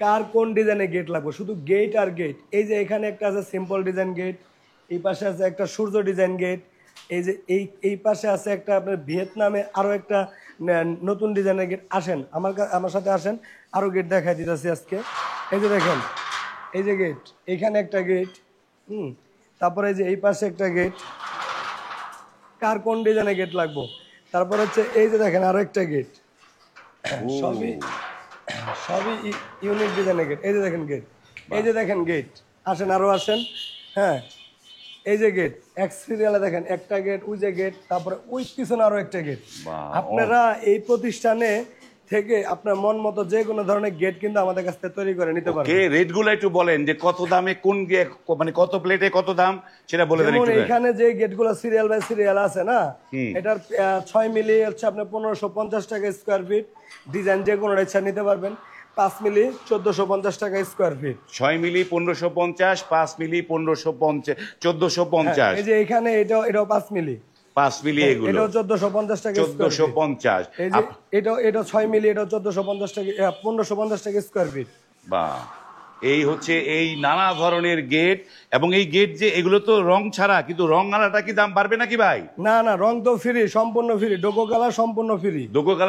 কার কোন ডিজাইনের গেট লাগবে, শুধু গেট আর গেট। এই যে এখানে একটা আছে সিম্পল ডিজাইন গেট, এই পাশে আছে একটা সূর্য ডিজাইন গেট, এই যে এই পাশে আছে একটা আপনার ভিয়েতনামে আরো একটা নতুন ডিজাইনের গেট। আসেন আমার সাথে আসেন, আরো গেট দেখাই দিতেছি আজকে। এই যে দেখেন, এই যে গেট, এখানে একটা গেট, তারপরে এই যে এই পাশে একটা গেট, কার কোন ডিজাইনের গেট লাগবো। তারপর হচ্ছে এই যে দেখেন আরো একটা গেট, সবই সবই ইউনিক ডিজাইনের গেট। এই যে দেখেন গেট, এই যে দেখেন গেট, আসেন আরো আসেন। হ্যাঁ, এই যে গেট এক সিরিয়ালে দেখেন একটা গেট, ওই যে গেট, তারপরে ওই পিছনে আরো একটা গেট। আপনারা এই প্রতিষ্ঠানে থেকে আপনার মন মতো যে কোনো ধরনের গেট কিন্তু আমাদের কাছ থেকে তৈরি করে নিতে পারবেন। রেটগুলো একটু বলেন যে কত দামে কোন মানে কত প্লেটে কত দাম সেটা বলে দেন একটু। এখানে যে গেটগুলো সিরিয়াল বাই সিরিয়াল আছে না, এটার 6 মিলি হচ্ছে আপনার 1550 টাকা স্কোয়ার ফিট, ডিজাইন যে কোনো ইচ্ছা নিতে পারবেন। 5 মিলি 1450 টাকা স্কোয়ার ফিট। 6 মিলি 1550, 5 মিলি 1550, 1450। এই যে এখানে এটাও 5 মিলি, 5 মিলি এগুলো এটাও 1450 টাকা স্কোয়ার ফিট। 1450। এই যে এটা 6 মিলি, এটাও 1450 টাকা 1550 টাকা স্কোয়ার ফিট। বাহ, এই হচ্ছে এই নানা ধরনের গেট। এবং এই গেট যে এগুলো তো রং ছাড়া, কিন্তু রং আলাটা কি দাম বাড়বে নাকি ভাই? না না, রং তো ফ্রি, সম্পূর্ণ ফ্রি, ডোকো কালার সম্পূর্ণ ফ্রি। ডোকো কালার